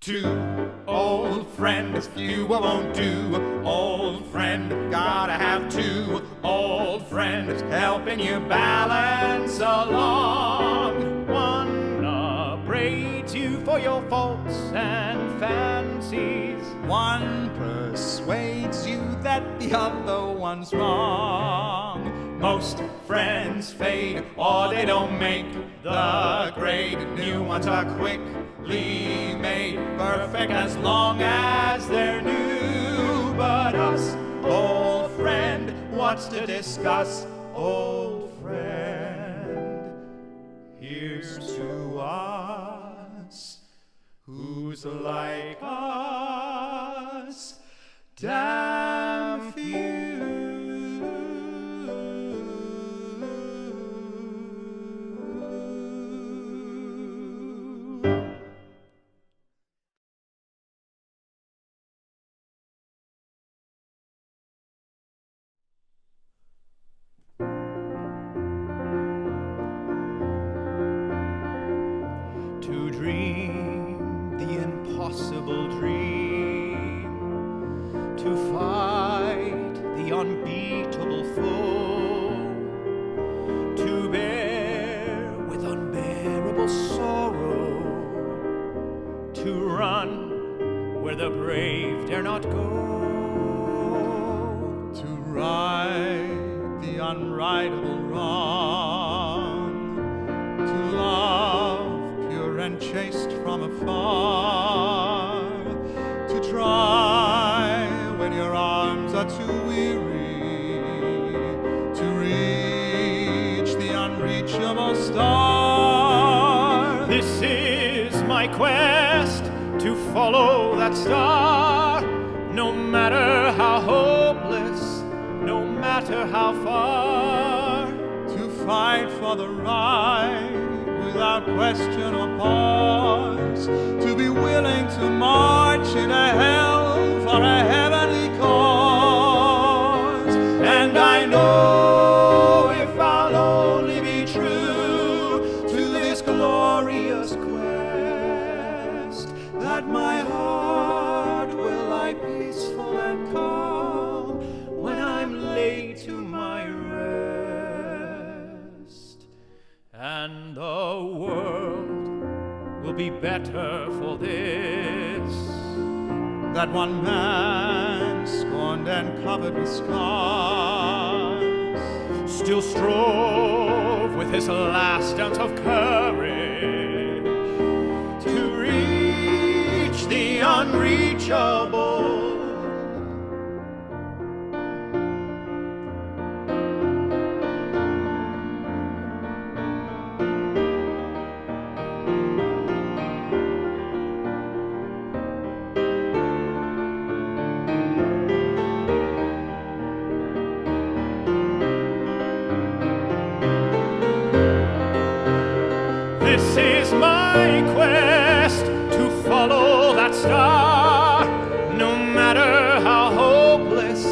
Two, old friend, if you won't do. Old friend, gotta have two. Old friend, helping you balance along. One upbraids you for your faults and fancies. One persuades you that the other one's wrong. Most friends fade, or they don't make the grade. New ones are quickly made perfect as long as they're new. But us, old friend, what's to discuss? Old friend, here's to us. Who's like us? Damn few. To dream the impossible dream, to fight the unbeatable foe, to bear with unbearable sorrow, to run where the brave dare not go, to right the unrightable wrong, to love and chased from afar, to try when your arms are too weary, to reach the unreachable star. This is my quest, to follow that star, no matter how hopeless, no matter how far, to fight for the right without question or pause, to be willing to march into hell for a heavenly cause. And I know if I'll only be true to this glorious quest, that my heart will lie peaceful and calm when I'm laid to my rest. And the world will be better for this, that one man, scorned and covered with scars, still strove with his last ounce of courage to reach the unreachable. This is my quest, to follow that star, no matter how hopeless,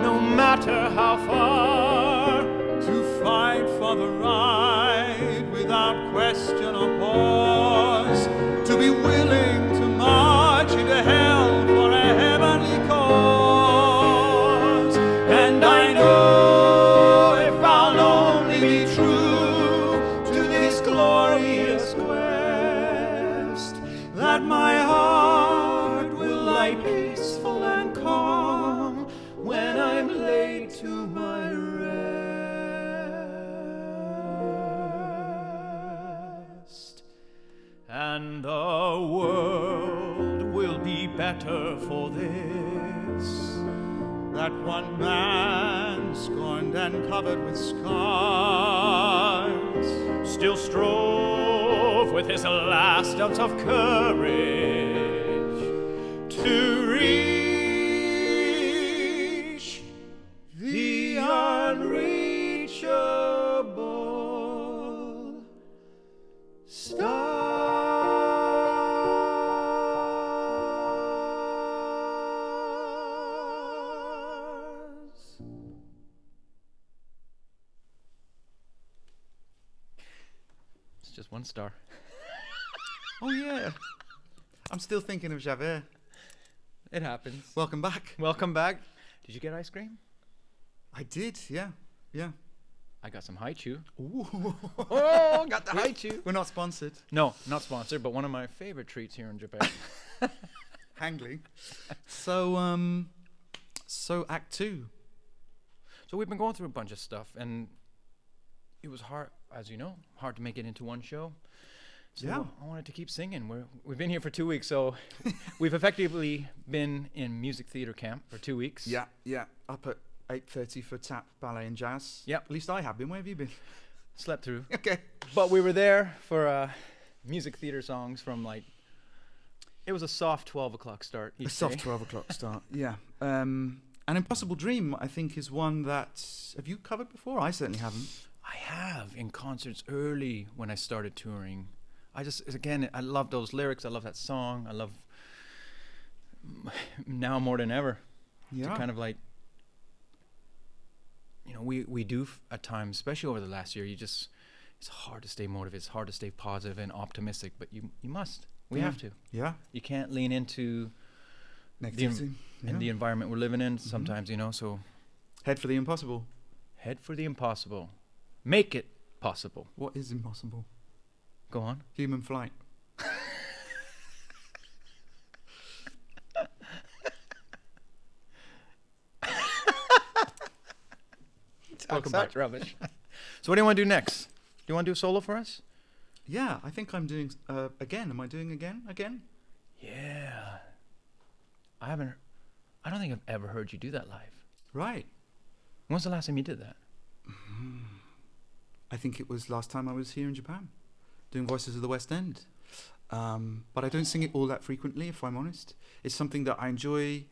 no matter how far, to fight for the right without question or pause, to be willing to march into hell for a heavenly cause. And I know if I'll only be true to this glorious quest, that my heart will lie peaceful and calm when I'm laid to my rest. And the world will be better for this, that one man, scorned and covered with scars, still strove with his last ounce of courage to reach the unreachable star. Just one star. Oh yeah. I'm still thinking of Javert. It happens. Welcome back. Welcome back. Did you get ice cream? I did, yeah. I got some haichu. Ooh. Oh, got the haichu. We're not sponsored. No, not sponsored, but one of my favorite treats here in Japan. Hangling. So Act 2. So we've been going through a bunch of stuff, and it was hard, as you know, hard to make it into one show. So Yeah. I wanted to keep singing. We've been here for 2 weeks, so we've effectively been in music theater camp for 2 weeks. Yeah. Up at 8:30 for tap, ballet and jazz. Yep. At least I have been. Where have you been? Slept through. Okay. But we were there for music theater songs from it was a soft 12 o'clock start each A soft day. 12 o'clock start, yeah. An Impossible Dream, I think, is one that... Have you covered before? I certainly haven't. I have in concerts early when I started touring. I love those lyrics. I love that song. I love now more than ever Yeah. to kind of we do at times, especially over the last year, it's hard to stay motivated. It's hard to stay positive and optimistic, but you must. We have to. Yeah. You can't lean into Negativity. the environment we're living in sometimes, so Head for the impossible. head for the impossible. Make it possible. What is impossible? Go on. Human flight. Welcome back. Rubbish. So what do you want to do next? Do you want to do a solo for us? Yeah, I think I'm doing again. Am I doing again? Yeah. I don't think I've ever heard you do that live. Right. When's the last time you did that? I think it was last time I was here in Japan, doing Voices of the West End. But I don't sing it all that frequently, if I'm honest. It's something that I enjoy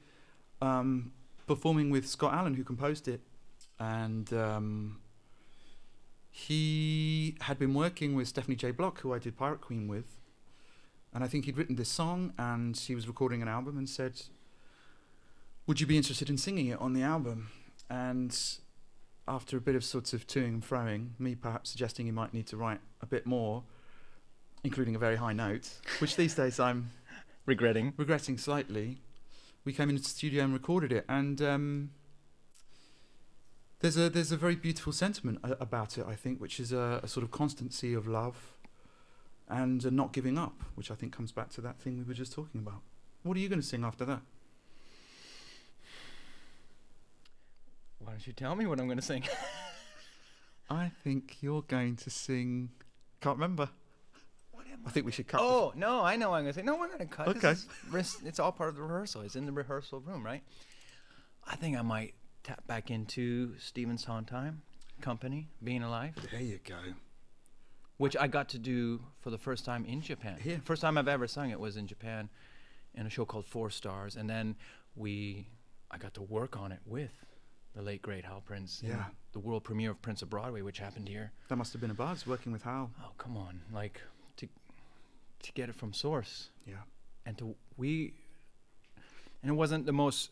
performing with Scott Allen, who composed it. And he had been working with Stephanie J. Block, who I did Pirate Queen with. And I think he'd written this song, and he was recording an album and said, would you be interested in singing it on the album? And after a bit of sort of toing and froing, me perhaps suggesting he might need to write a bit more, including a very high note, which these days I'm regretting slightly, we came into the studio and recorded it. And there's a very beautiful sentiment about it, I think, which is a sort of constancy of love and not giving up, which I think comes back to that thing we were just talking about. What are you going to sing after that? Why don't you tell me what I'm going to sing? I think you're going to sing... Can't remember. I think we should cut. Oh, no, I know what I'm going to say. No, we're going to cut. Okay. It's all part of the rehearsal. It's in the rehearsal room, right? I think I might tap back into Stephen Sondheim Company, Being Alive. There you go. Which I got to do for the first time in Japan. Here. First time I've ever sung it was in Japan in a show called 4 Stars. And then I got to work on it with the late, great Hal Prince. Yeah. The world premiere of Prince of Broadway, which happened here. That must have been a buzz, working with Hal. Oh, come on. To get it from source. Yeah. And it wasn't the most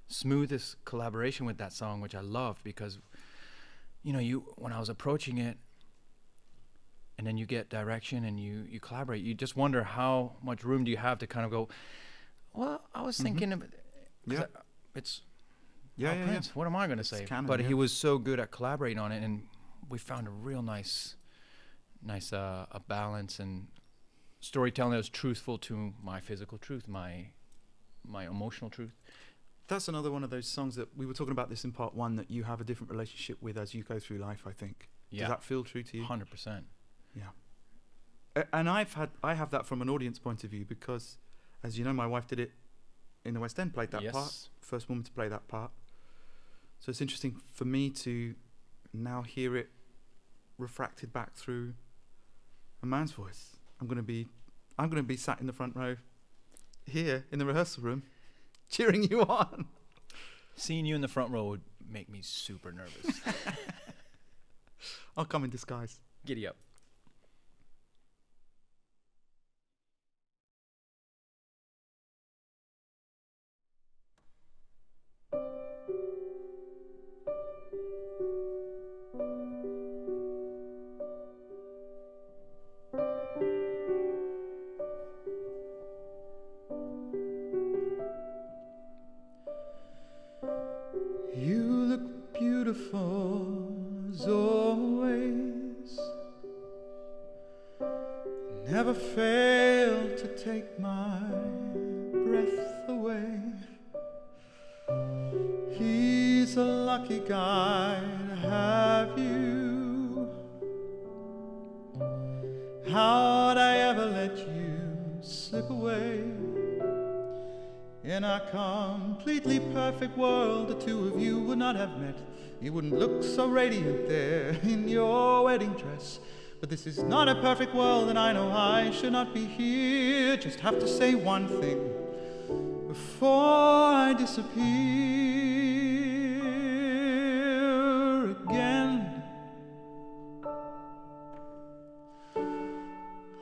smoothest collaboration with that song, which I loved, because when I was approaching it and then you get direction and you collaborate, you just wonder how much room do you have to kind of go, well, I was thinking of Yeah. it's Yeah. Prince, what am I going to say? canon, But yeah. he was so good at collaborating on it, and we found a real nice a balance and storytelling that was truthful to my physical truth, my emotional truth. That's another one of those songs that we were talking about this in part 1, that you have a different relationship with as you go through life, I think. Yeah. Does that feel true to you? 100%. Yeah. And I have that from an audience point of view, because, as you know, my wife did it in the West End, played that part, first woman to play that part. So it's interesting for me to now hear it refracted back through a man's voice. I'm going to be sat in the front row here in the rehearsal room cheering you on. Seeing you in the front row would make me super nervous. I'll come in disguise. Giddy up. beautiful as always. Never fail to take my breath away. He's a lucky guy to have you. How'd I ever let you slip away? In a completely perfect world, the two of you would not have met. You wouldn't look so radiant there in your wedding dress. But this is not a perfect world, and I know I should not be here. Just have to say one thing before I disappear again.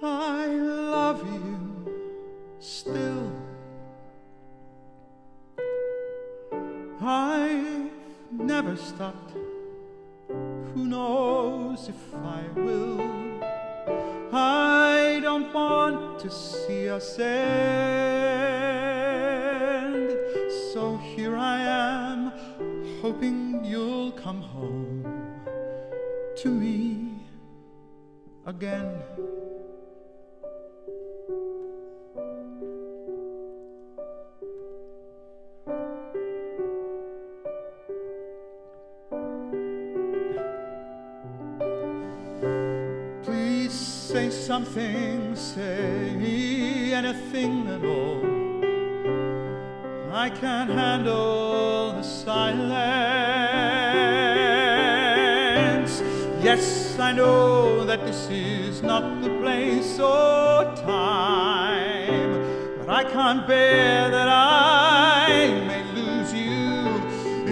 I love you still. I've never stopped. Who knows if I will? I don't want to see us end. So here I am, hoping you'll come home to me again. Say something, say anything at all. I can't handle the silence. Yes, I know that this is not the place or time, but I can't bear that I may lose you.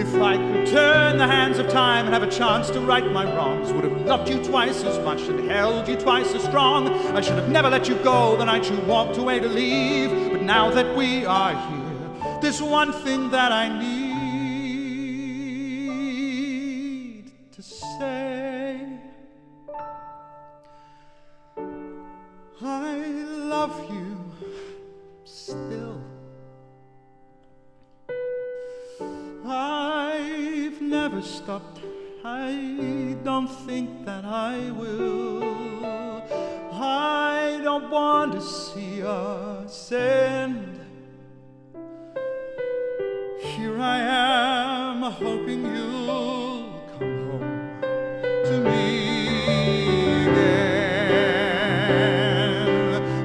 If I could turn the hands of time and have a chance to right my wrongs, would have loved you twice as much and held you twice as strong. I should have never let you go the night you walked away to leave. But now that we are here, there's one thing that I need to say. I love you still. I've never stopped. I don't think that I will. I don't want to see us end. Here I am, hoping you'll come home to me again.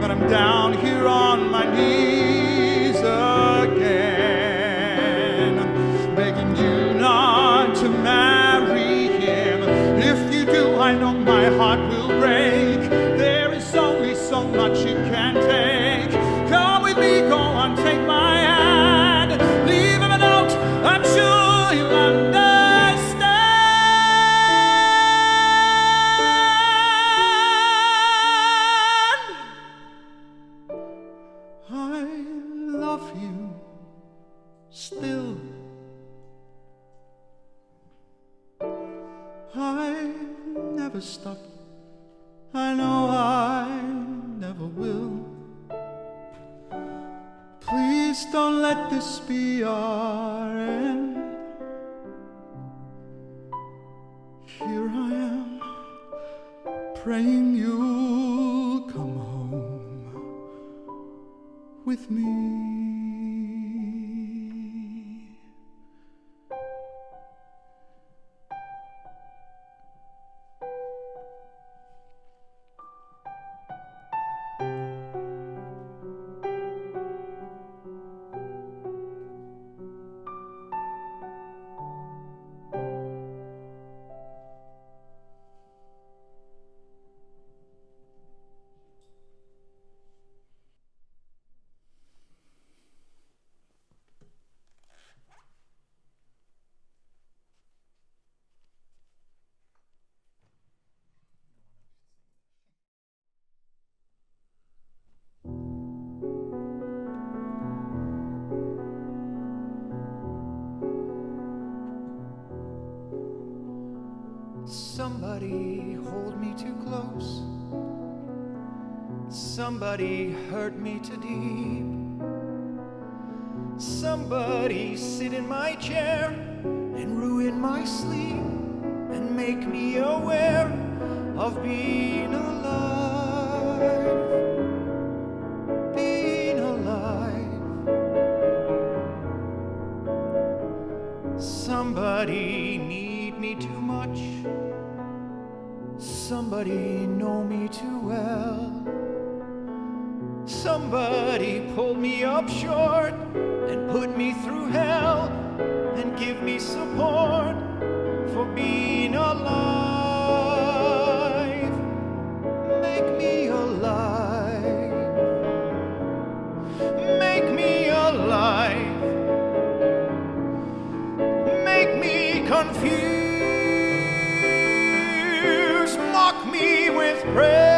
But I'm down here on my knees again, begging you not to marry him. If you do, I know my heart will break. There is only so much you can take. Come with me, go on, take my hand. Leave him a note, I'm sure you'll understand. I love you still. I never stopped. I know I never will. Please don't let this be our end. Here I am, praying you'll come home with me. Somebody hold me too close. Somebody hurt me too deep. Somebody sit in my chair and ruin my sleep. make me aware of being alive, being alive. Somebody need me too much, somebody know me too well. Somebody pulled me up short and put me through hell and give me support for being alive. Make me alive. Make me alive. Make me confused. Mock me with praise.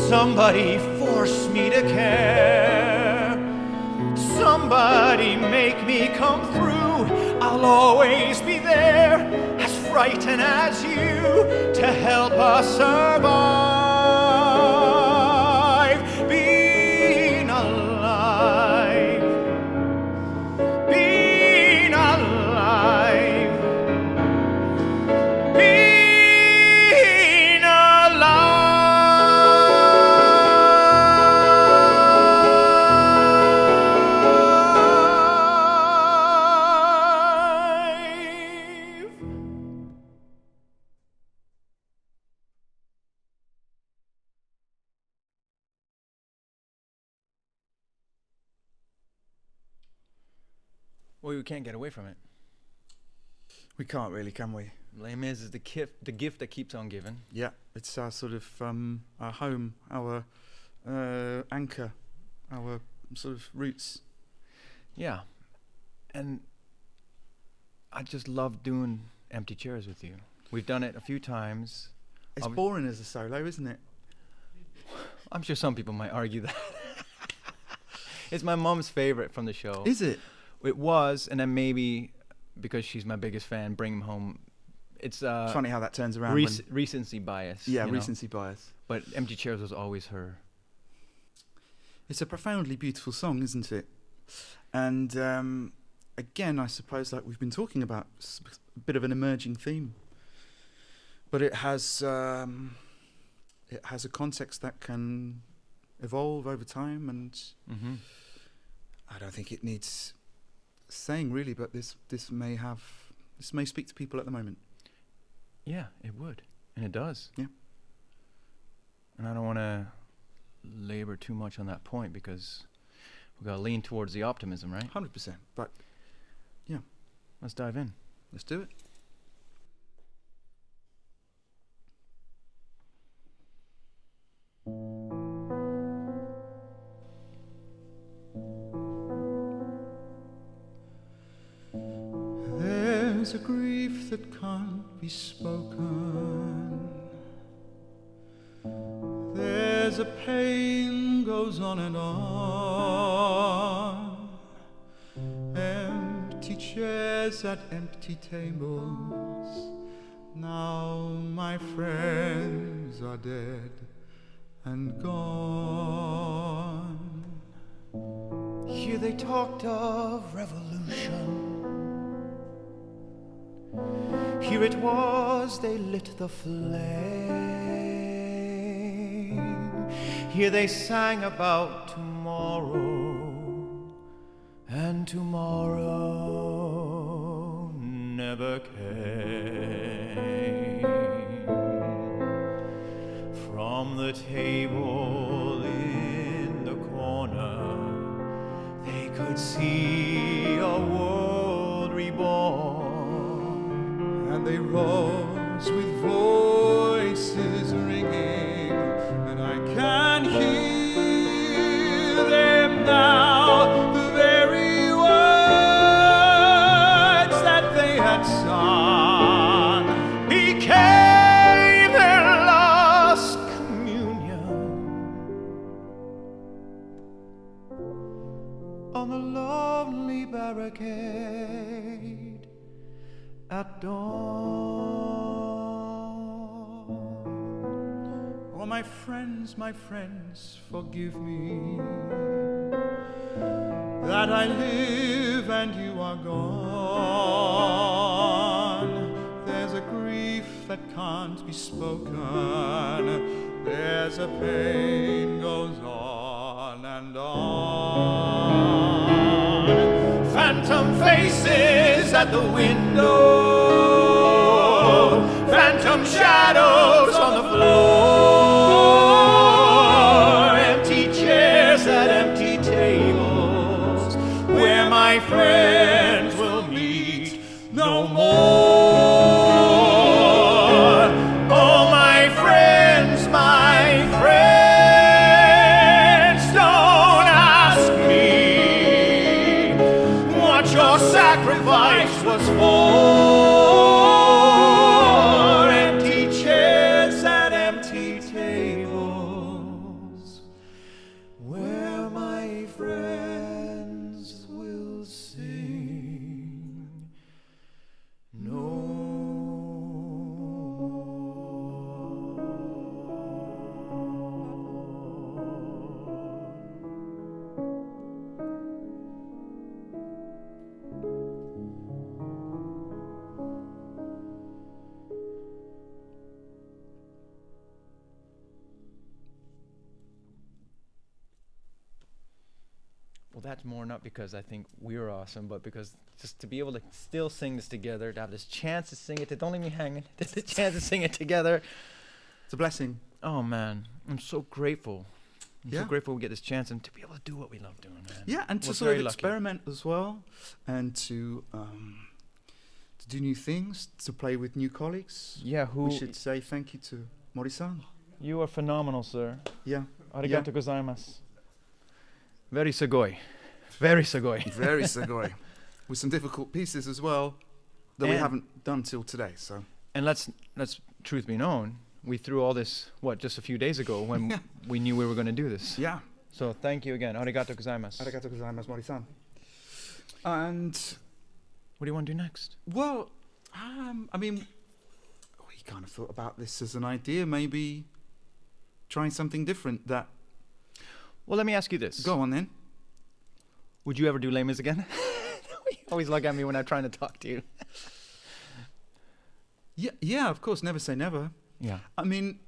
Somebody force me to care. Somebody make me come through. I'll always be there, as frightened as you, to help us survive. Being alive. Being alive. Being alive. Well, we can't get away from it. We can't really, can we? Les Mis is the gift that keeps on giving. Yeah, it's our sort of our home, our anchor, our sort of roots. Yeah, and I just love doing Empty Chairs with you. We've done it a few times. It's boring as a solo, isn't it? I'm sure some people might argue that. It's my mom's favorite from the show. Is it? It was, and then maybe because she's my biggest fan, Bring 'Em Home. It's funny how that turns around. Recency bias. Yeah, recency bias. But Empty Chairs was always her. It's a profoundly beautiful song, isn't it? And again, I suppose, like we've been talking about, a bit of an emerging theme. But it has a context that can evolve over time, and I don't think it needs saying really, but this may speak to people at the moment. Yeah, it would, and it does. Yeah. And I don't want to labor too much on that point because we've got to lean towards the optimism, right? 100%. But yeah, let's dive in. Let's do it. There's a grief that can't be spoken. There's a pain goes on and on. Empty chairs at empty tables. Now my friends are dead and gone. Here they talked of revolution. Here it was they lit the flame. Here they sang about tomorrow, and tomorrow never came. From the table in the corner, they could see a world reborn. And they rose with voices ringing, and I can hear them now, the very words Oh, my friends, forgive me that I live and you are gone. There's a grief that can't be spoken. There's a pain goes on and on. Phantom faces at the window, phantom shadows on the floor, empty chairs at empty tables where my friends will meet no more. Oh, my friends, don't ask me what your sacrifice was for. Empty chairs at empty tables where my friends will sing no Well, that's more not because I think we're awesome, but because just to be able to still sing this together, to have this chance to sing it, to don't leave me hanging, to have the chance to sing it together. It's a blessing. Oh, man, I'm so grateful. I'm Yeah. so grateful we get this chance and to be able to do what we love doing, man. Yeah, and to We're sort of very lucky. experiment as well, and to do new things, to play with new colleagues. Yeah, We should say thank you to Mori-san. you are phenomenal, sir. Yeah, Arigato gozaimasu. Very sugoi. Very sugoi. very sugoi. With some difficult pieces as well that we And- haven't done till today. So And let's truth be known, we threw all this, just a few days ago when we knew we were going to do this. yeah, So thank you again. Arigato gozaimasu. arigato gozaimasu, Mori-san. And What do you want to do next? well, I mean, we kind of thought about this as an idea, maybe trying something different. That Well, let me ask you this. go on then. Would you ever do Les Mis again? You always look at me when I'm trying to talk to you. Yeah, of course. Never say never. Yeah. I mean,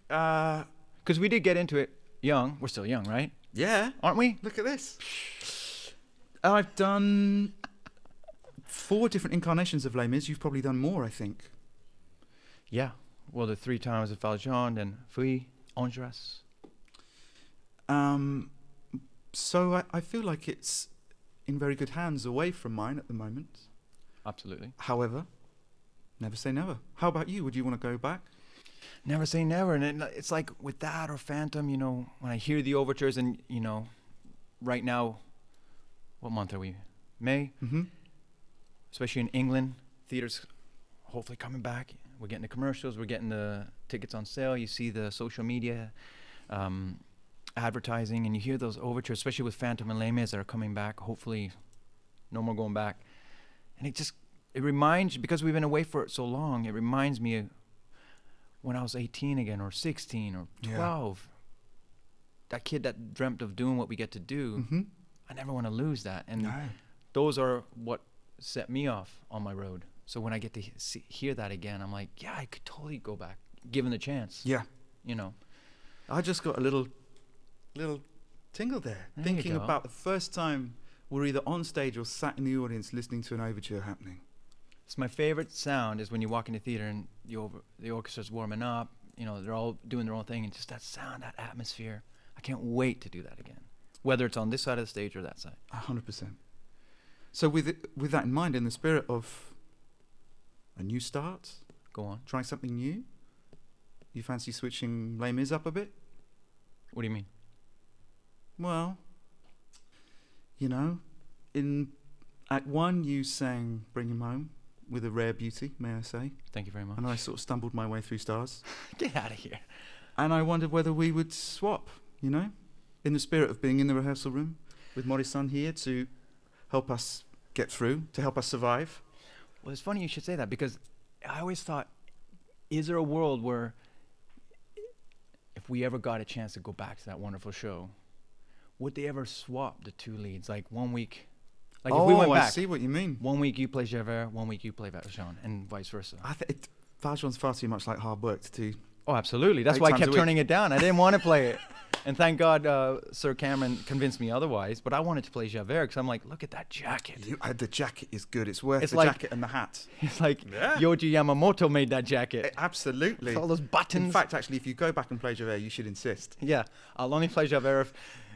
Because we did get into it young. We're still young, right? yeah. Aren't we? Look at this. I've done 4 different incarnations of Les Mis. You've probably done more, I think. Yeah. Well, the 3 times of Valjean and Fui, Angeras. So I feel like it's in very good hands away from mine at the moment. Absolutely. However, never say never. How about you? Would you want to go back? Never say never. And it's like with that or Phantom, when I hear the overtures and, right now, what month are we? May? Mm-hmm. Especially in England, theaters hopefully coming back. We're getting the commercials. We're getting the tickets on sale. You see the social media advertising, and you hear those overtures, especially with Phantom and Les Mis that are coming back. Hopefully, no more going back. And it reminds, because we've been away for so long, it reminds me of when I was 18 again, or 16, or 12. Yeah. That kid that dreamt of doing what we get to do. Mm-hmm. I never want to lose that. And No. those are what set me off on my road. So when I get to hear that again, I'm like, yeah, I could totally go back, given the chance. Yeah. I just got a little tingle there There you thinking go. about the first time we're either on stage or sat in the audience listening to an overture happening. It's my favorite sound is when you walk in the theater and the orchestra's warming up. They're all doing their own thing, and just that sound, that atmosphere. I can't wait to do that again, whether it's on this side of the stage or that side. 100%. So with that in mind, in the spirit of a new start, Go on. trying something new, you fancy switching Les Mis up a bit? What do you mean? Well, in Act 1 you sang Bring Him Home with a rare beauty, may I say. Thank you very much. And I sort of stumbled my way through stars. Get out of here. And I wondered whether we would swap, in the spirit of being in the rehearsal room with Mori-san here to help us get through, to help us survive. Well, it's funny you should say that, because I always thought, is there a world where if we ever got a chance to go back to that wonderful show, would they ever swap the two leads? Like 1 week, like if we went back. I see what you mean. 1 week you play Javert, 1 week you play Valjean, and vice versa. Valjean's far too much like hard work to do. Oh, absolutely. That's 8 why I times a kept week. turning it down. I didn't want to play it. And thank God Sir Cameron convinced me otherwise. But I wanted to play Javert because I'm like, look at that jacket. The jacket is good. It's worth It's the like- jacket and the hat. It's like Yeah. Yoji Yamamoto made that jacket. Absolutely. With all those buttons. In fact, actually, if you go back and play Javert, you should insist. Yeah, I'll only play Javert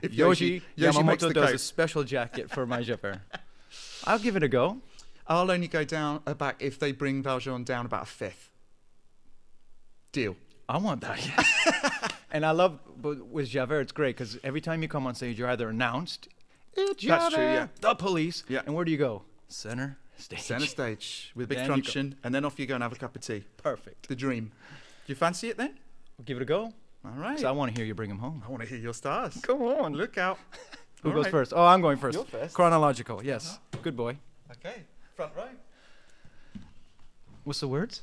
if Yoshi makes Yamamoto the does a coat. special jacket for my Javert. I'll give it a go. I'll only go down back if they bring Valjean down about a fifth. Deal. I want that. Yeah. And I love, but with Javert, it's great because every time you come on stage, you're either announced, it's That's true, Javert, yeah. the police, Yeah. and where do you go? Center stage. Center stage with a big Then you go. truncheon, and then off you go and have a cup of tea. Perfect. The dream. Do you fancy it then? We'll give it a go. All right. 'Cause I want to hear you bring him home. I want to hear your stars. Come on. Look out. Who All goes right. first? Oh, I'm going 1st. You're first. Chronological, yes. Good boy. Okay. Front row. What's the words?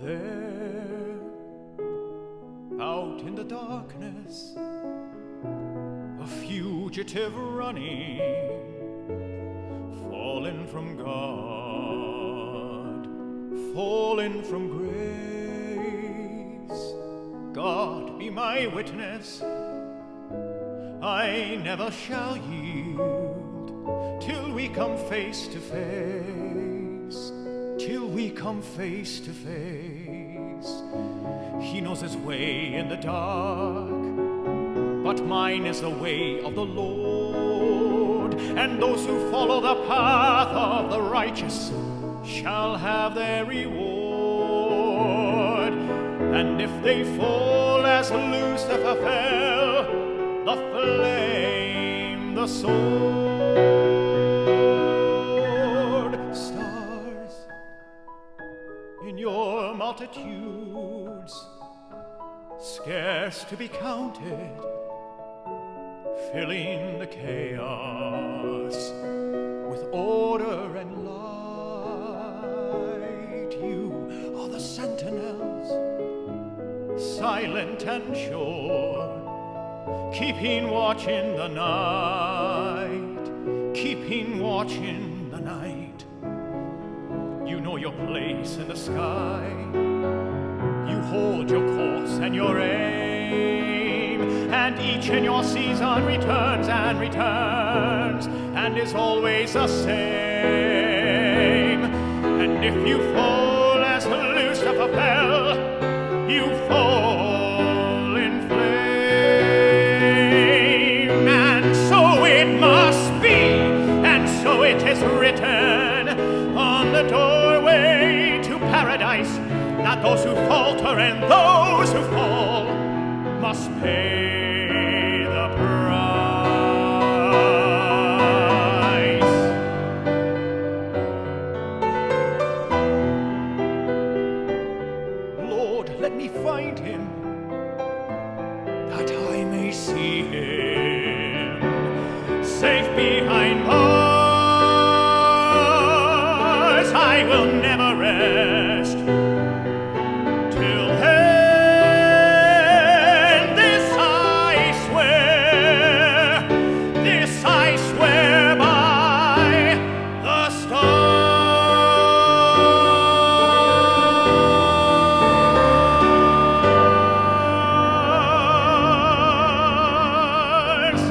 There, out in the darkness, a fugitive running, fallen from God, fallen from grace. God be my witness, I never shall yield till we come face to face, till we come face to face. He knows his way in the dark, but mine is the way of the Lord, and those who follow the path of the righteous shall have their reward. And if they fall as Lucifer fell, the flame, the sword, stars in your multitudes, scarce to be counted, filling the chaos with order and light. You are the sentinels, silent and sure, keeping watch in the night, keeping watch in the night. You know your place in the sky, you hold your course and your aim, and each in your season returns and returns, and is always the same. And if you fall as Lucifer fell, you fall in flame. And so it must be, and so it is written on the doorway to paradise, that those who falter and those who fall must pay the price. Lord, let me find him, that I may see him safe behind bars. I will never rest till then. This I swear by the stars.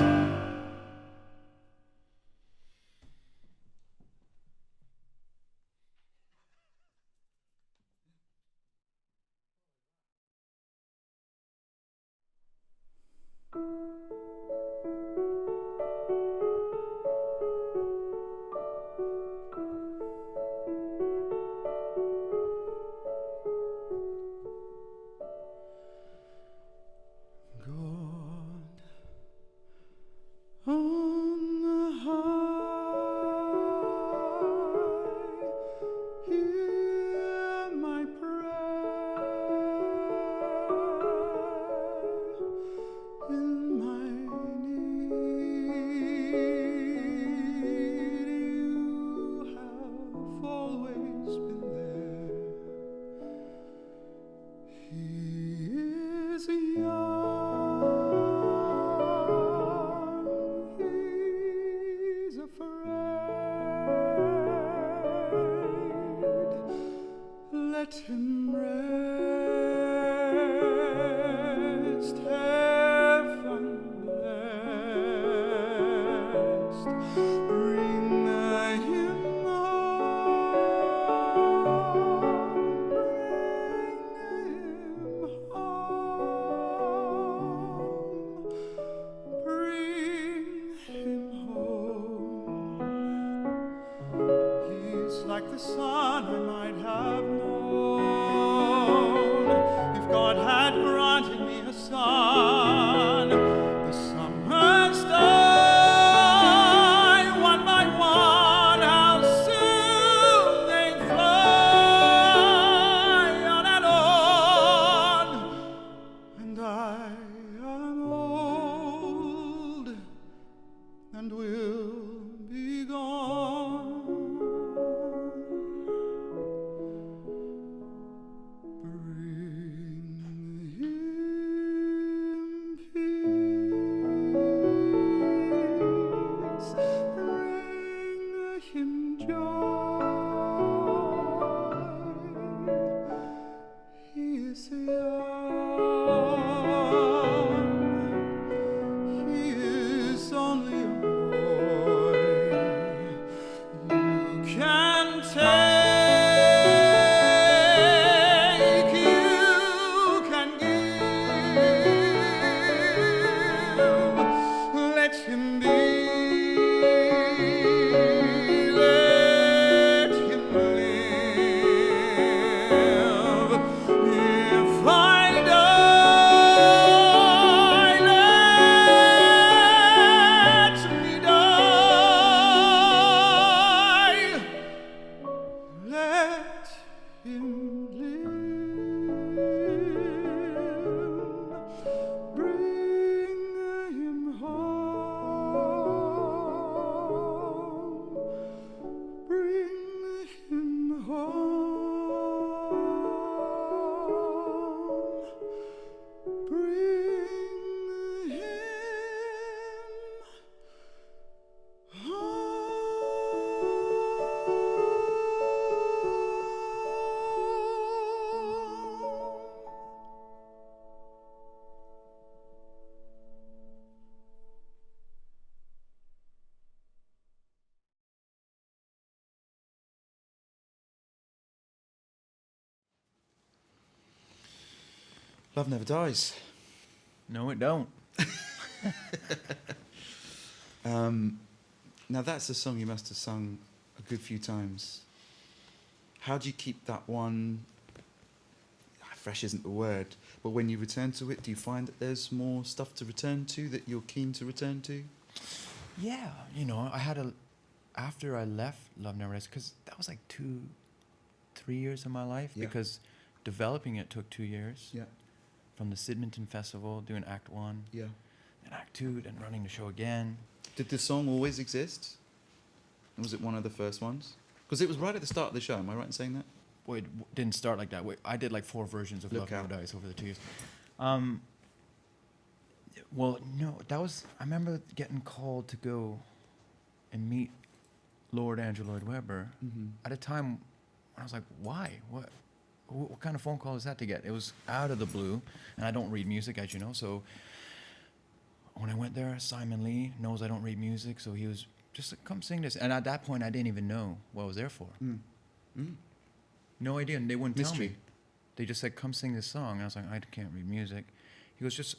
Love Never Dies. No, it don't. Now that's a song you must have sung a good few times. How do you keep that one? Fresh isn't the word, but when you return to it, do you find that there's more stuff to return to that you're keen to return to? Yeah, I had after I left Love Never Dies, because that was like 3 years of my life, Yeah. because developing it took 2 years. Yeah. From the Sidmonton Festival, doing Act 1, Yeah. then Act 2, then running the show again. Did the song always exist? Was it one of the first ones? Because it was right at the start of the show. Am I right in saying that? Well, it didn't start like that. I did like 4 versions of Look Love out. Never Dies over the 2 years. Well, no, that was... I remember getting called to go and meet Lord Andrew Lloyd Webber at a time when I was like, why? What kind of phone call is that to get? It was out of the blue, and I don't read music, as you know, so when I went there, Simon Lee knows I don't read music, so he was just like, come sing this. And at that point, I didn't even know what I was there for. No idea, and they wouldn't tell me. They just said, come sing this song. And I was like, I can't read music. He goes, so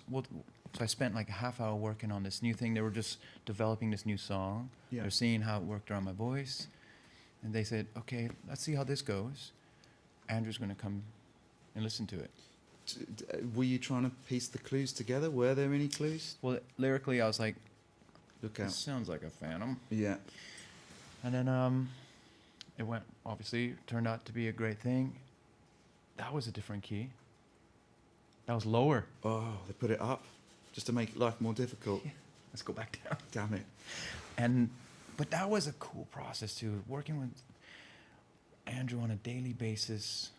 I spent like a half hour working on this new thing. They were just developing this new song. Yeah. They're seeing how it worked around my voice. And they said, okay, let's see how this goes. Andrew's going to come and listen to it. Were you trying to piece the clues together? Were there any clues? Well, lyrically, I was like, Look this out. sounds like a Phantom. Yeah. And then it turned out to be a great thing. That was a different key. That was lower. Oh, they put it up just to make life more difficult. Yeah. Let's go back down. Damn it. But that was a cool process too, working with Andrew on a daily basis,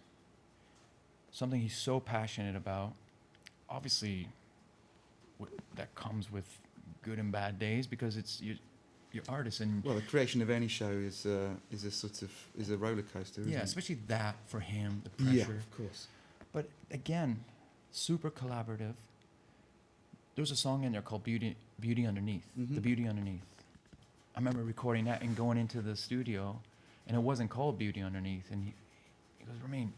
something he's so passionate about. Obviously, that comes with good and bad days, because it's you're artists, and Well, the creation of any show is a roller coaster, isn't yeah, it? especially that for him, the pressure. Yeah, of course. But again, super collaborative. There's a song in there called Beauty Underneath, The Beauty Underneath. I remember recording that and going into the studio, and it wasn't called Beauty Underneath. And he goes, Ramin,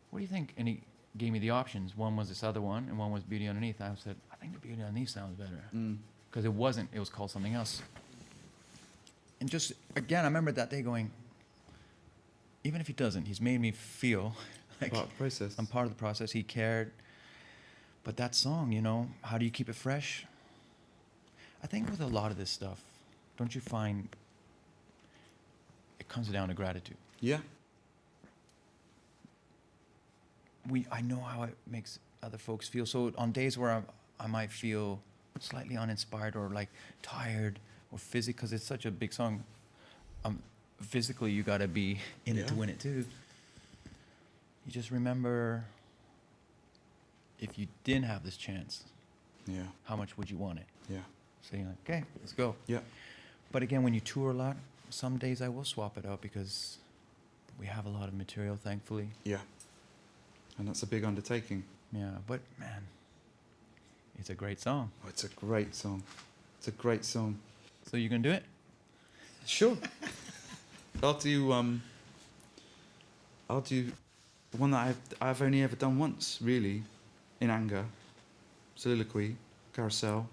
what do you think? And he gave me the options. One was this other one, and one was Beauty Underneath. I said, I think the Beauty Underneath sounds better. Because it was called something else. And just, again, I remember that day going, even if he doesn't, he's made me feel like Part of the process. I'm part of the process. He cared. But that song, how do you keep it fresh? I think with a lot of this stuff, don't you find it comes down to gratitude? Yeah. I know how it makes other folks feel. So on days where I might feel slightly uninspired or like tired or physically, because it's such a big song, physically you got to be in it to win it too. You just remember, if you didn't have this chance, how much would you want it? Yeah. So you're like, okay, let's go. Yeah. But again, when you tour a lot, some days I will swap it out, because we have a lot of material, thankfully. Yeah. And that's a big undertaking. Yeah, but man, it's a great song. Oh, it's a great song. It's a great song. So you gonna do it? Sure. I'll do one that I've only ever done once, really, in anger. Soliloquy, Carousel.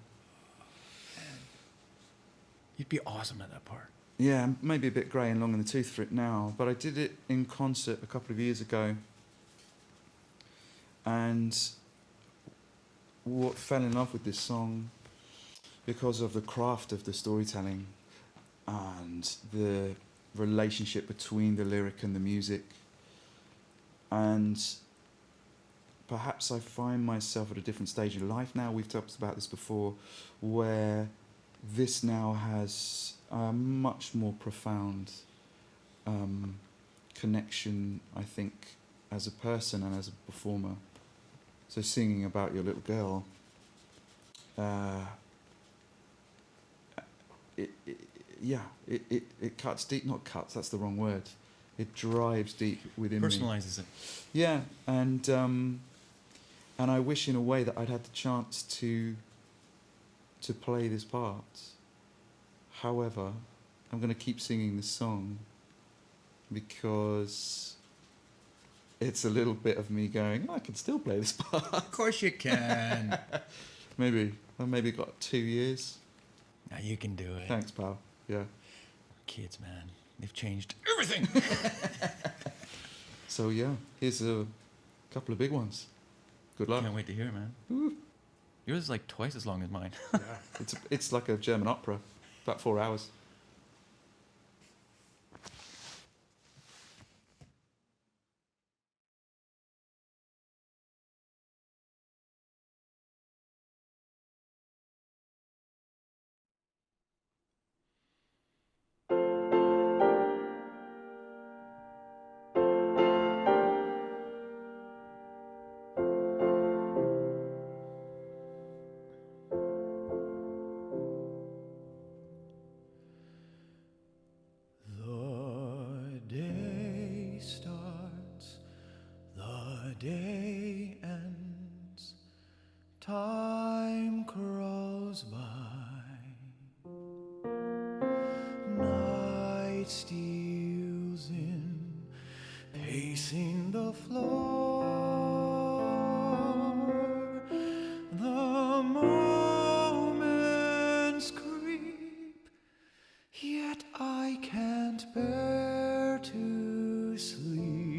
You'd be awesome at that part. Yeah, maybe a bit grey and long in the tooth for it now, but I did it in concert a couple of years ago. And what fell in love with this song because of the craft of the storytelling and the relationship between the lyric and the music. And perhaps I find myself at a different stage in life now. We've talked about this before, where this now has a much more profound connection, I think, as a person and as a performer. So singing about your little girl, it cuts deep. Not cuts, that's the wrong word. It drives deep within me. Personalizes it. Yeah, and I wish in a way that I'd had the chance to play this part. However, I'm going to keep singing this song because it's a little bit of me going, I can still play this part. Of course you can. Maybe got 2 years. Now you can do it. Thanks, pal. Yeah. Kids, man, they've changed everything. So yeah, here's a couple of big ones. Good luck. Can't wait to hear it, man. Ooh. Yours is like twice as long as mine. Yeah. It's like a German opera, about 4 hours. Day ends, time crawls by, night steals in, pacing the floor, the moments creep, yet I can't bear to sleep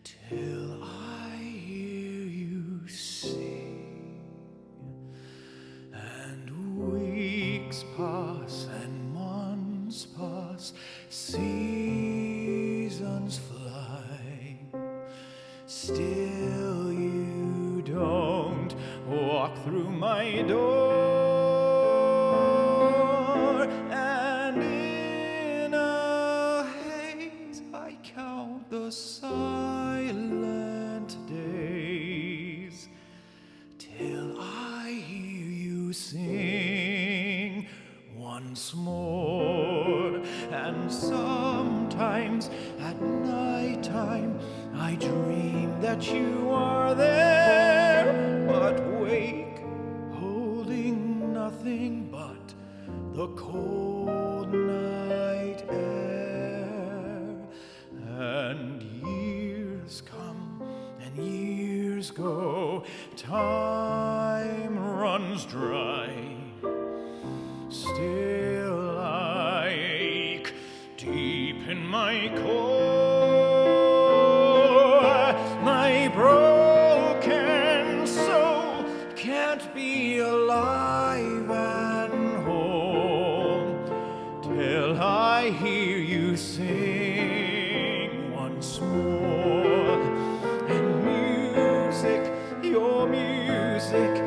till I hear you sing, and weeks pass and months pass, seasons fly, still you don't walk through my door, and in a haze I count the silent days till I hear you sing once more. And sometimes at night time I dream that you are there, but wake holding nothing but the cold night air. And years come and years go, time runs dry, still I ache deep in my core. My broken soul can't be alive and whole till I hear you sing once more. And music, your music,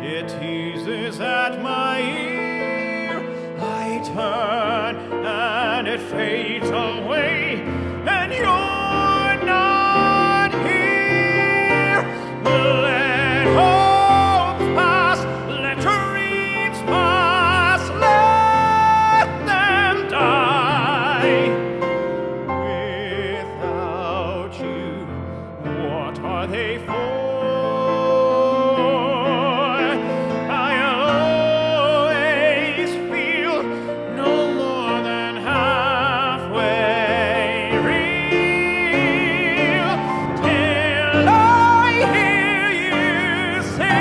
it teases at my ear. I turn and it fades away, and you're not here. Let hope pass, let dreams pass, let them die. Without you, what are they for? I'll always feel no more than halfway real till I hear you sing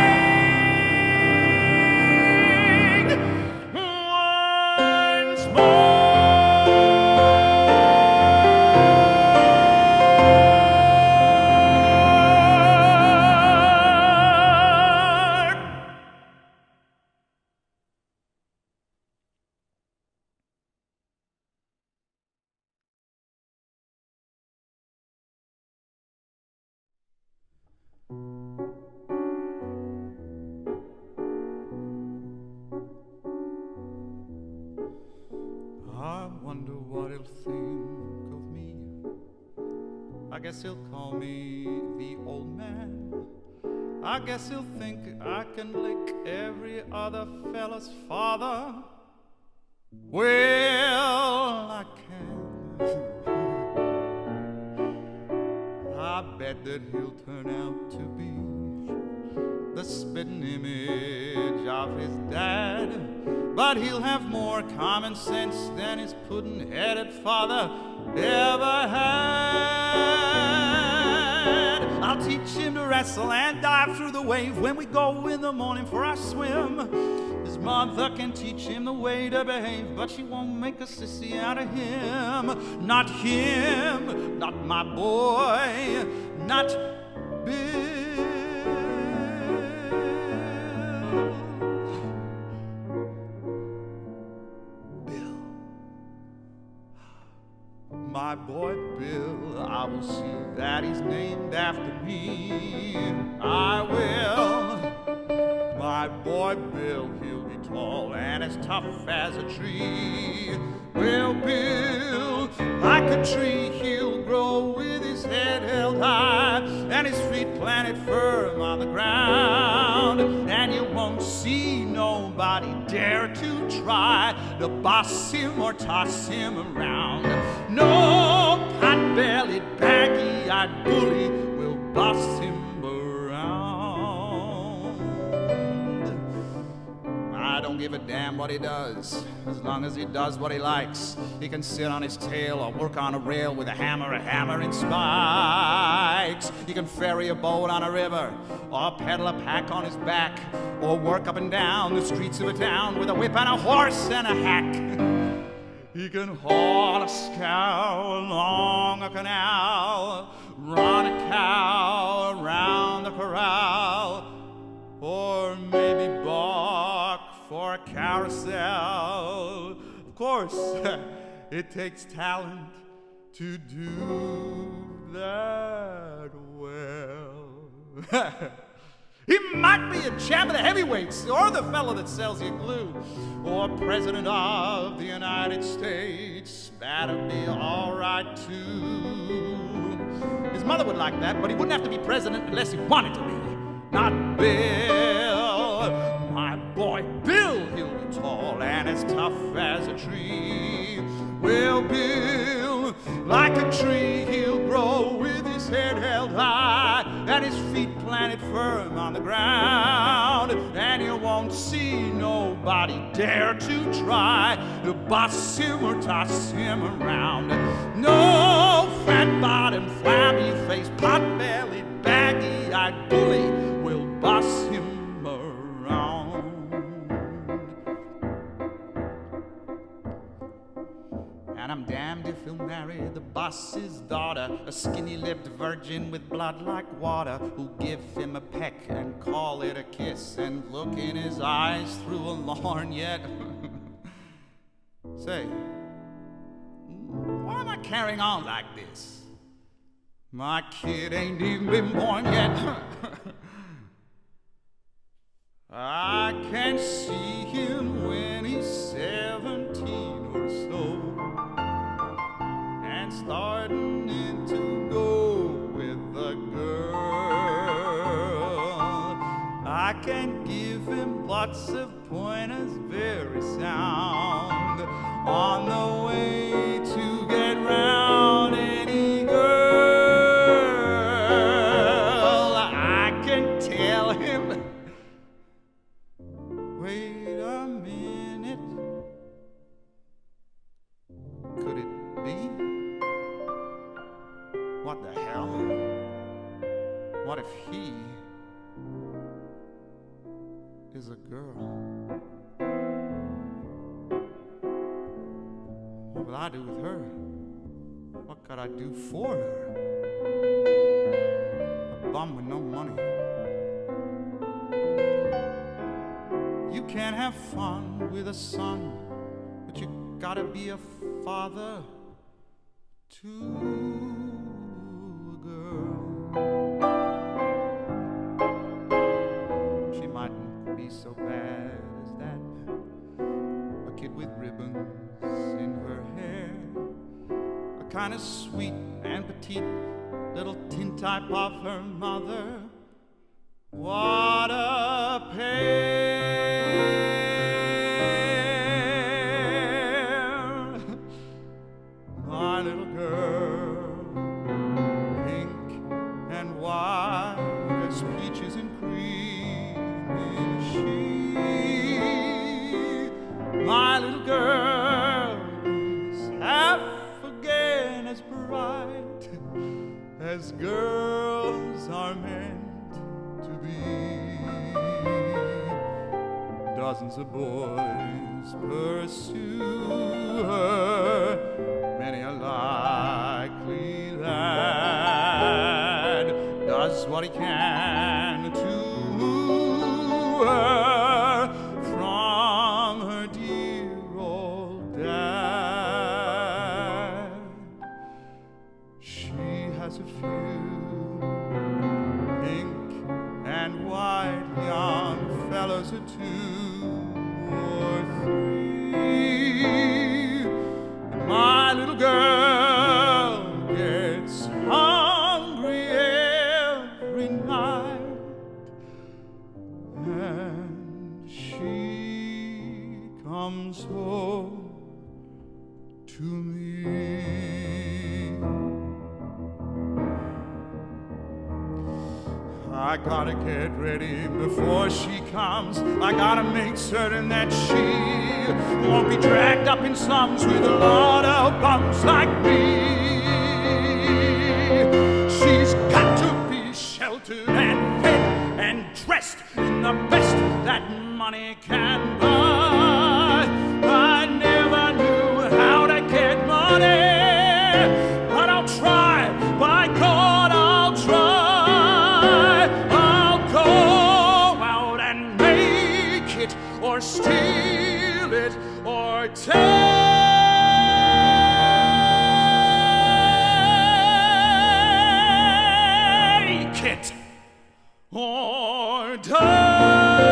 once more. I wonder what he'll think of me. I guess he'll call me the old man. I guess he'll think I can lick every other fella's father. Well, I can. I bet that he'll turn out to be the spitting image of his dad, but he'll have more common sense than his pudding-headed father ever had. I'll teach him to wrestle and dive through the wave when we go in the morning for our swim. His mother can teach him the way to behave, but she won't make a sissy out of him. Not him, not my boy, not Bill. My boy Bill, I will see that he's named after me. I will. My boy Bill, he'll be tall and as tough as a tree. Well, Bill, like a tree, he'll grow with his head held high and his feet planted firm on the ground. And you won't see nobody dare to try to boss him or toss him around. No pot-bellied, baggy-eyed bully will boss him around. I don't give a damn what he does, as long as he does what he likes. He can sit on his tail or work on a rail with a hammer and spikes. He can ferry a boat on a river or pedal a pack on his back or work up and down the streets of a town with a whip and a horse and a hack. He can haul a scow along a canal, run a cow around the corral, or maybe balk for a carousel. Of course, it takes talent to do that well. He might be a champ of the heavyweights, or the fellow that sells you glue, or president of the United States. That'd be all right too. His mother would like that, but he wouldn't have to be president unless he wanted to be. Not Bill, my boy Bill. He'll be tall and as tough as a tree. Well, Bill, like a tree, he'll grow with his head held high and his feet planted firm on the ground. And you won't see nobody dare to try to boss him or toss him around. No fat-bottomed, flabby-faced, pot-bellied, baggy-eyed bully will boss him around. And I'm damned if he'll marry the boss's daughter, a skinny-lipped virgin with blood like water, who'll give him a peck and call it a kiss and look in his eyes through a lorgnette. Say, why am I carrying on like this? My kid ain't even been born yet. I can see him when he's 17 or so, and starting in to go with a girl. I can give him lots of pointers, very sound, on the way to get round any girl. I can tell him, wait a minute, could it be? What the hell? What if he is a girl? What will I do with her? What could I do for her? A bum with no money. You can't have fun with a son, but you gotta be a father to a girl. She mightn't be so bad as that, a kid with ribbons in her hair, a kind of sweet and petite little tintype of her mother. What a pair, my little girl, pink and white as peaches and cream is she. My little girl is half again as bright as girls are Dozens of boys pursue her, many a likely lad does what he can to woo her from her dear old dad. She has a few pink and white young fellows or two or three. My little girl gets hungry every night, and she comes home to me. I gotta get ready before she comes. I gotta make certain that she won't be dragged up in slums with a lot of bums like me. She's got to be sheltered and fed and dressed in the best that money can buy. I never knew how to get money, but I'll try. By God, I'll try. Or steal it, or take it, or die.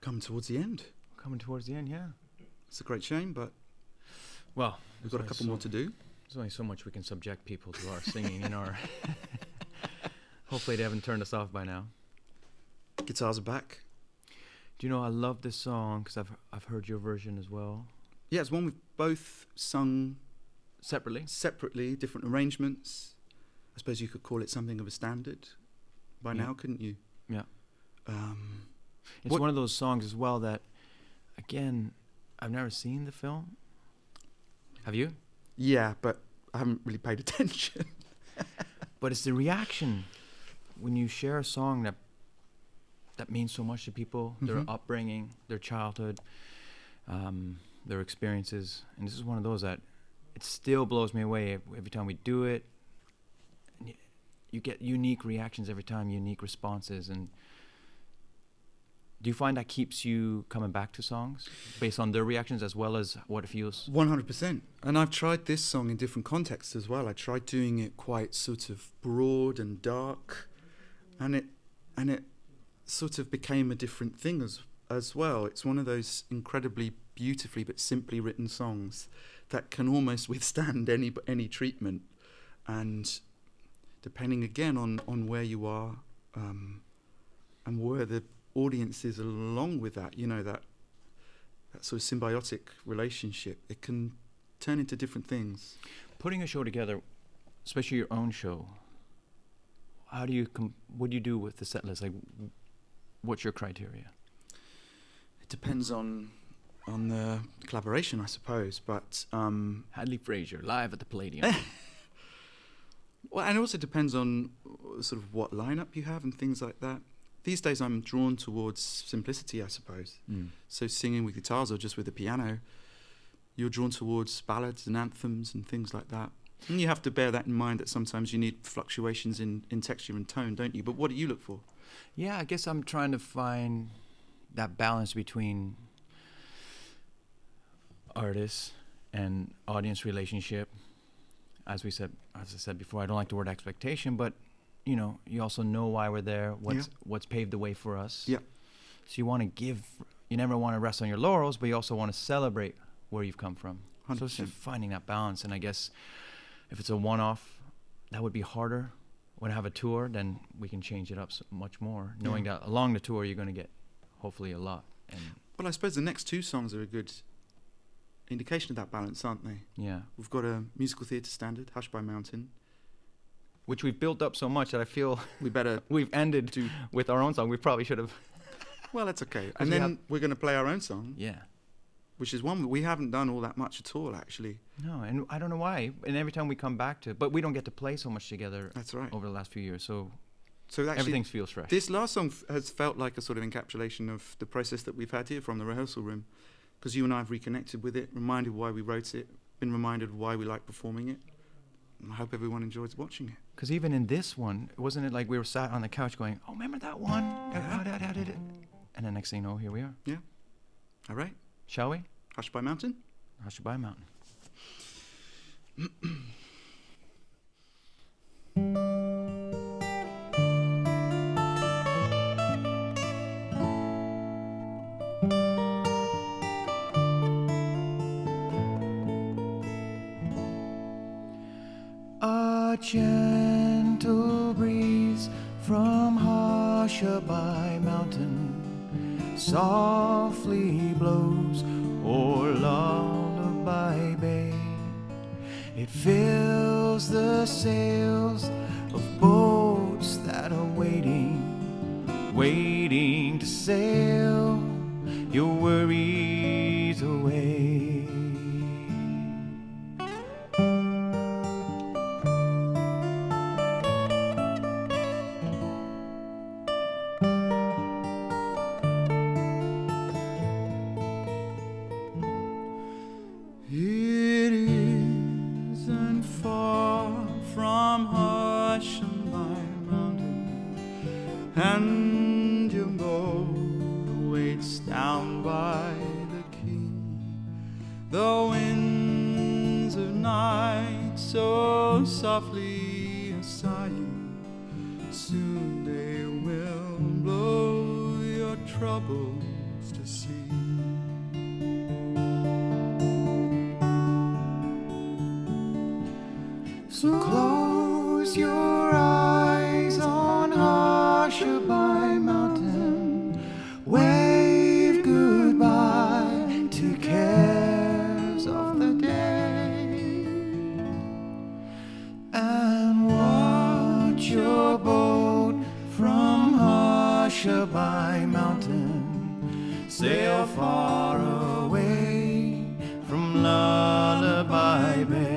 Coming towards the end. Coming towards the end, yeah. It's a great shame, but Well, we've got a couple more to do. There's only so much we can subject people to our singing and our... Hopefully they haven't turned us off by now. Guitars are back. Do you know, I love this song because I've heard your version as well. Yeah, it's one we've both sung Separately? different arrangements. I suppose you could call it something of a standard by Yeah. now, couldn't you? Yeah. It's What- one of those songs as well that, again, I've never seen the film. Have you? Yeah, but I haven't really paid attention. But it's the reaction when you share a song that means so much to people, their Mhm. upbringing, their childhood, their experiences. And this is one of those that it still blows me away every time we do it. And you get unique reactions every time, unique responses. And do you find that keeps you coming back to songs based on their reactions as well as what it feels? 100%. And I've tried this song in different contexts as well. I tried doing it quite sort of broad and dark, and it sort of became a different thing as well. It's one of those incredibly beautifully but simply written songs that can almost withstand any treatment. And depending again on where you are and where the audience is along with that, you know, that sort of symbiotic relationship, it can turn into different things. Putting a show together, especially your own show, how do you what do you do with the set list? Like, what's your criteria? It depends on the collaboration, I suppose, but Hadley Fraser live at the Palladium. well, and it also depends on sort of what lineup you have and things like that. These days I'm drawn towards simplicity, I suppose. So singing with guitars or just with the piano, you're drawn towards ballads and anthems and things like that. And you have to bear that in mind, that sometimes you need fluctuations in texture and tone, don't you? But what do you look for? Yeah, I guess I'm trying to find that balance between artists and audience relationship. As I said before, I don't like the word expectation, but you know, you also know why we're there, what's paved the way for us. Yeah. So you want to give, you never want to rest on your laurels, but you also want to celebrate where you've come from. 100%. So it's just finding that balance. And I guess if it's a one-off, that would be harder. When I have a tour, then we can change it up so much more, knowing that along the tour you're going to get hopefully a lot. And Well, I suppose the next two songs are a good indication of that balance, aren't they? yeah, We've got a musical theatre standard, Hush by Mountain. which we've built up so much that I feel We better we've ended do... with our own song. We probably should have. Well, that's okay. 'Cause And we then have- we're going to play our own song, Yeah. which is one that we haven't done all that much at all, actually. No, and I don't know why. And every time we come back to, but we don't get to play so much together That's right. over the last few years. So So actually, everything feels fresh. this last song has felt like a sort of encapsulation of the process that we've had here from the rehearsal room, because you and I have reconnected with it, reminded why we wrote it, been reminded why we like performing it. And I hope everyone enjoys watching it. Because even in this one, wasn't it like we were sat on the couch going, "Oh, remember that one? How did it?" And the next thing you know, here we are. Yeah. All right. Shall we? Hush by Mountain. Hush by Mountain. A gentle breeze from Hushabye Mountain softly blows o'er Lullaby Bay. It fills the sails of boats that are waiting to sail your worries away. It isn't far from Hushabye Mountain, and your boat waits down by the quay. The winds of night so softly are sighing, soon they will blow your troubles to sea. So close your eyes on Hushabye Mountain, wave goodbye to cares of the day, and watch your boat from Hushabye Mountain sail far away from Lullaby Bay.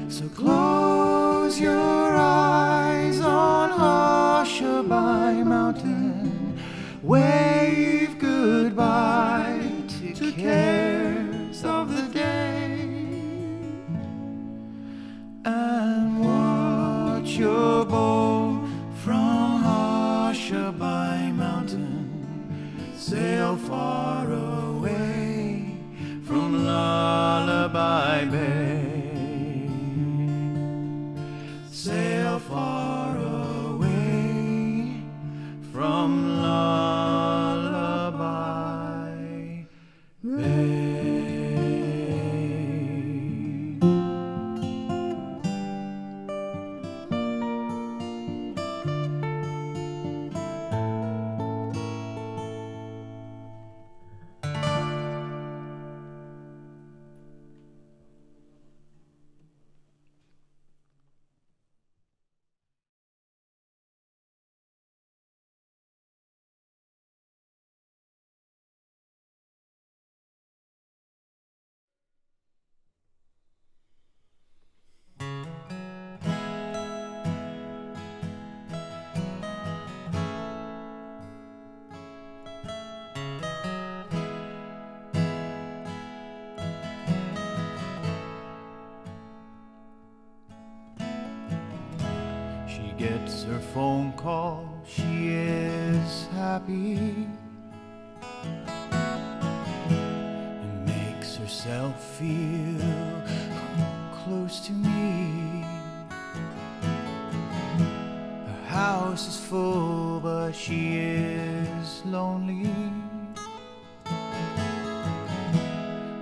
So close your eyes on Hushabye Mountain, wave goodbye to cares of the day, and watch your boat from Hushabye Mountain sail far away from Lullaby Bay. Sail far away from Lullaby gets her phone call, she is happy. And makes herself feel close to me. Her house is full, but she is lonely.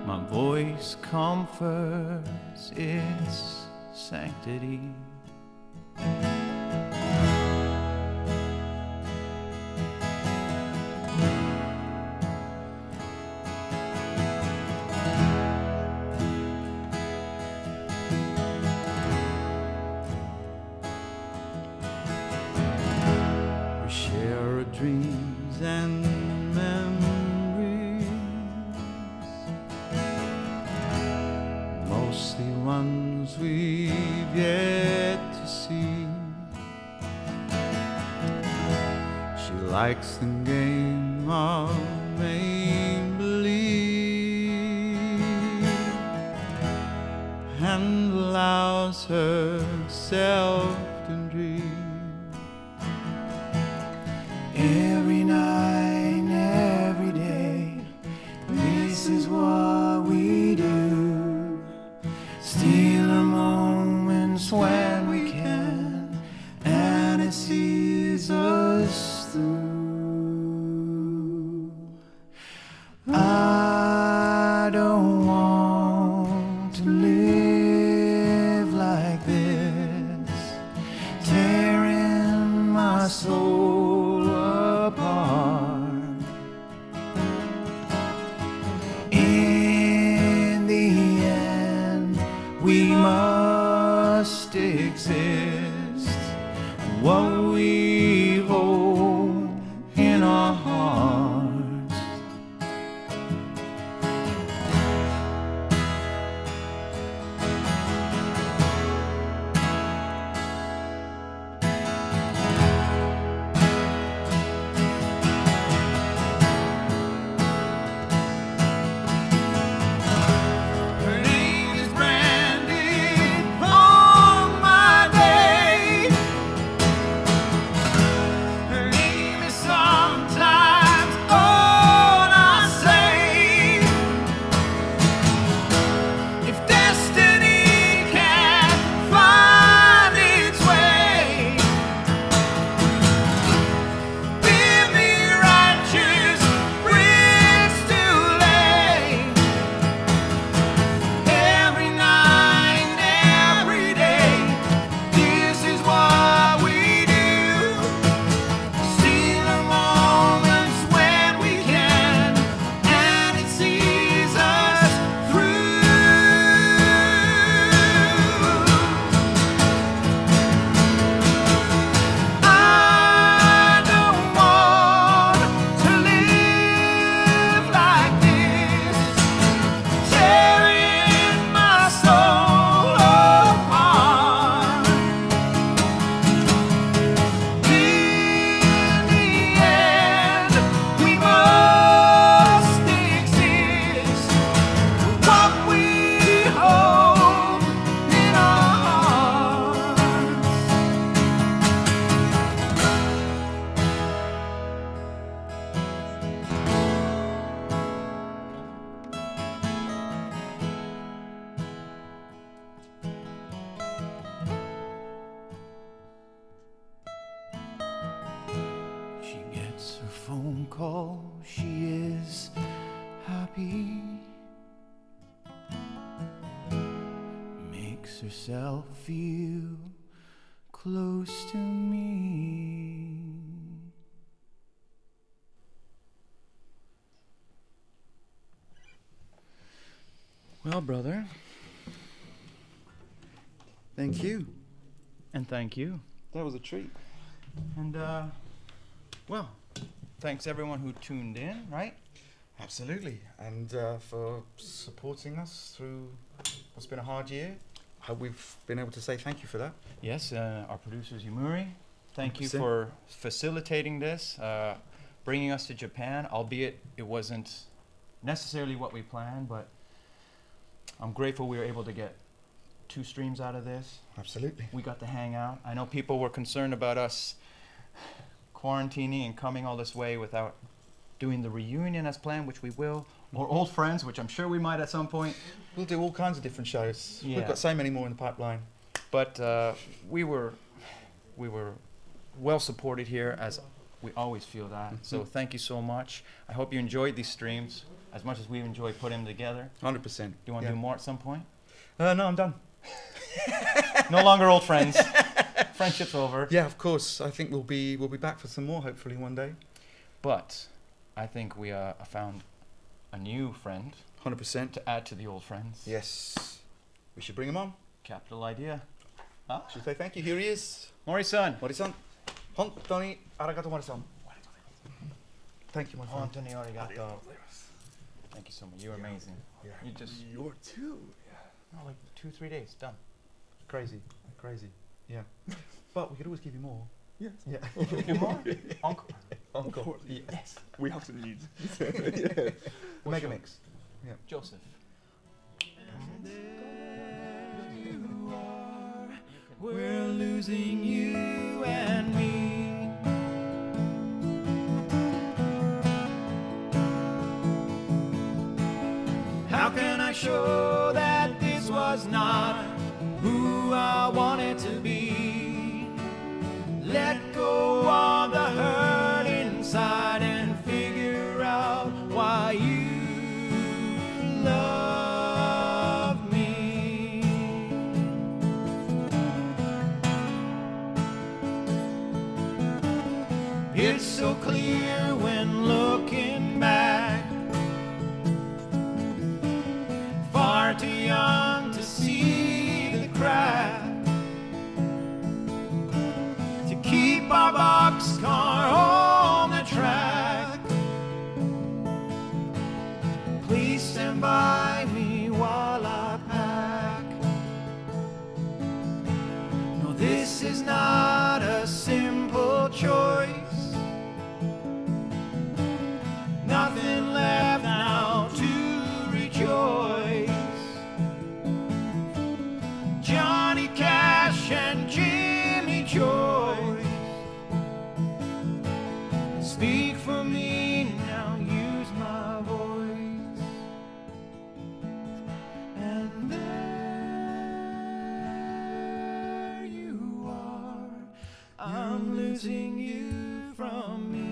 My voice comforts its sanctity. We share our dreams and memories, mostly ones we've yet to see. She likes the game of make-believe and allows herself to dream. Every night and every day, this is what we do. Steal our moments when we can, and it sees us through. I don't want to live like this, tearing my soul apart. In the end, we must exist. What we hold in our hearts. Her name is Brandy on my day. Her name is sometimes all I say. If destiny can find its way, give me righteous bricks to lay. Every night and every day, this is what we do. See the moments when we can, and it sees us through. I don't want to live like this, tearing my soul apart. In the end, we must exist. What we hold in our hearts. She gets her phone call, she is happy. Makes herself feel close to me. Well, brother, Thank you. and thank you. That was a treat. And, well, thanks everyone who tuned in, right? Absolutely. And for supporting us through what's been a hard year. I hope we've been able to say thank you for that. Yes, our producers, Yumuri, thank you 100%. for facilitating this, bringing us to Japan, albeit it wasn't necessarily what we planned, but I'm grateful we were able to get 2 streams out of this. Absolutely. We got to hang out. I know people were concerned about us quarantining and coming all this way without doing the reunion as planned, which we will, or old friends, which I'm sure we might at some point. We'll do all kinds of different shows. Yeah. We've got so many more in the pipeline. But we were well supported here, as we always feel that. So thank you so much. I hope you enjoyed these streams as much as we enjoyed putting them together. 100%. Do you want to do more at some point? No, I'm done. No longer old friends. Friendship's over. Yeah, of course. I think we'll be back for some more, hopefully, one day. But I think we found a new friend 100%. to add to the old friends. Yes. We should bring him on. Capital idea. Should we say thank you? Here he is. Mori-san. Mori-san. Hontoni arigato, Mori-san. Thank you, my friend. Anthony arigato. Thank you so much. You're amazing. Yeah. You just You're too. no, like 2-3 days done. Crazy. Yeah. But we could always give you more. Yes. Yeah. Do more? Encore. Of course. Yes. We have to need. Yeah. Mega mix. Joseph. We're losing you and me. How can I show that this was not who I wanted to be? Let go of the hurt inside and figure out why you love me. It's so clear when looking back, far too young to see the crack, to keep our boxcar on the track. Please stand by me while I pack. No, this is not a simple choice. Nothing left now to rejoice. Johnny Cash and Jimmy Joyce, speak for me now, use my voice. And there you are, I'm losing you from me.